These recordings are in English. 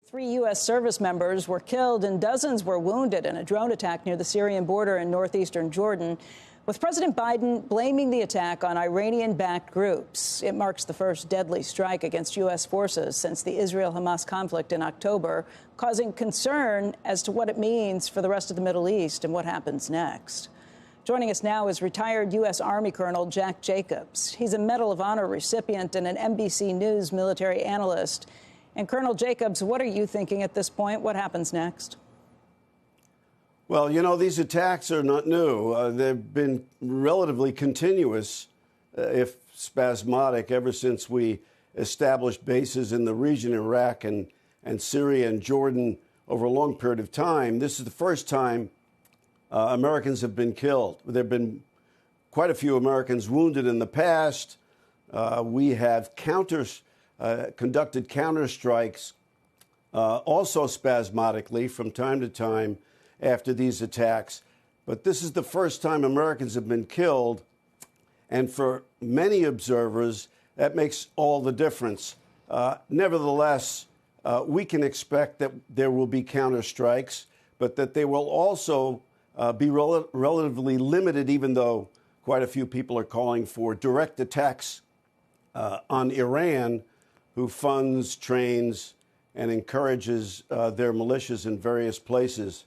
3 U.S. service members were killed and dozens were wounded in a drone attack near the Syrian border in northeastern Jordan, with President Biden blaming the attack on Iranian-backed groups. It marks the first deadly strike against U.S. forces since the Israel-Hamas conflict in October, causing concern as to what it means for the rest of the Middle East and what happens next. Joining us now is retired U.S. Army Colonel Jack Jacobs. He's a Medal of Honor recipient and an NBC News military analyst. And Colonel Jacobs, what are you thinking at this point? What happens next? Well, you know, these attacks are not new. They've been relatively continuous, if spasmodic, ever since we established bases in the region, Iraq and Syria and Jordan, over a long period of time. This is the first time Americans have been killed. There have been quite a few Americans wounded in the past. We have conducted counterstrikes, also spasmodically from time to time after these attacks. But this is the first time Americans have been killed. And for many observers, that makes all the difference. Nevertheless, we can expect that there will be counterstrikes, but that they will also be relatively limited, even though quite a few people are calling for direct attacks on Iran, who funds, trains, and encourages their militias in various places.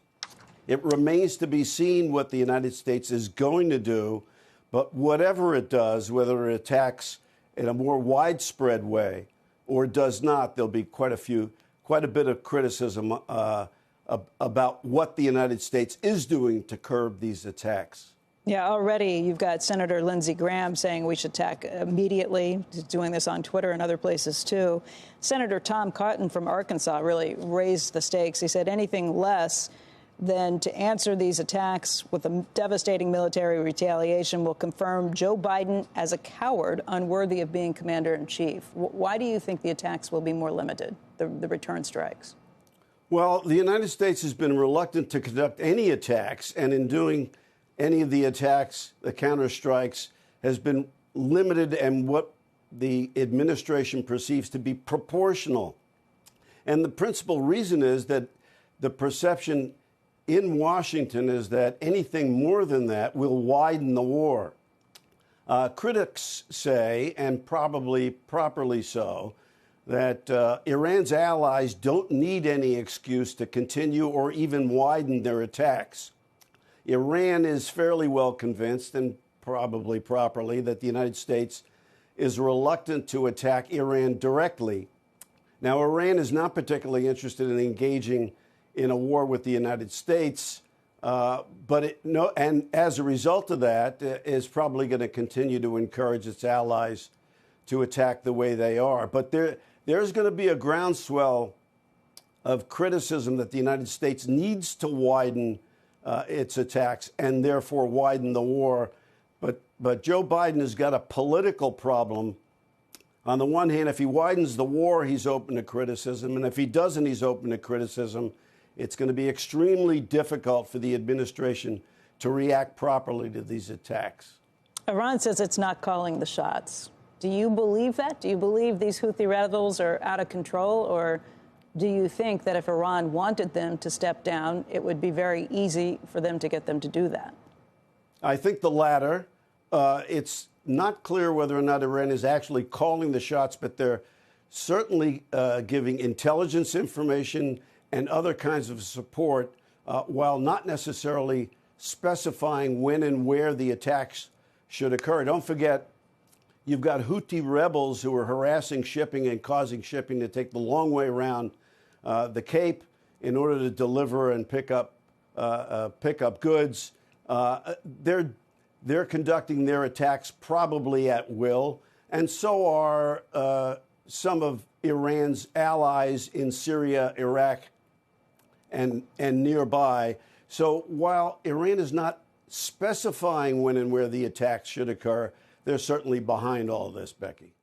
It remains to be seen what the United States is going to do, but whatever it does, whether it attacks in a more widespread way or does not, there'll be quite a bit of criticism about what the United States is doing to curb these attacks. Yeah, already you've got Senator Lindsey Graham saying we should attack immediately. He's doing this on Twitter and other places, too. Senator Tom Cotton from Arkansas really raised the stakes. He said anything less than to answer these attacks with a devastating military retaliation will confirm Joe Biden as a coward unworthy of being commander-in-chief. Why do you think the attacks will be more limited, the return strikes? Well, the United States has been reluctant to conduct any attacks, and in doing any of the attacks, the counterstrikes, has been limited and what the administration perceives to be proportional. And the principal reason is that the perception in Washington is that anything more than that will widen the war. Critics say, and probably properly so, that Iran's allies don't need any excuse to continue or even widen their attacks. Iran is fairly well convinced, and probably properly, that the United States is reluctant to attack Iran directly. Now, Iran is not particularly interested in engaging in a war with the United States, and as a result of that, is probably going to continue to encourage its allies to attack the way they are. But there's going to be a groundswell of criticism that the United States needs to widen its attacks and therefore widen the war. But Joe Biden has got a political problem. On the one hand, if he widens the war, he's open to criticism. And if he doesn't, he's open to criticism. It's going to be extremely difficult for the administration to react properly to these attacks. Iran says it's not calling the shots. Do you believe that? Do you believe these Houthi rebels are out of control? Or do you think that if Iran wanted them to step down, it would be very easy for them to get them to do that? I think the latter. It's not clear whether or not Iran is actually calling the shots, but they're certainly giving intelligence information and other kinds of support, while not necessarily specifying when and where the attacks should occur. Don't forget, you've got Houthi rebels who are harassing shipping and causing shipping to take the long way around the Cape in order to deliver and pick up goods. They're conducting their attacks probably at will, and so are some of Iran's allies in Syria, Iraq, and nearby. So while Iran is not specifying when and where the attacks should occur, they're certainly behind all this, Becky.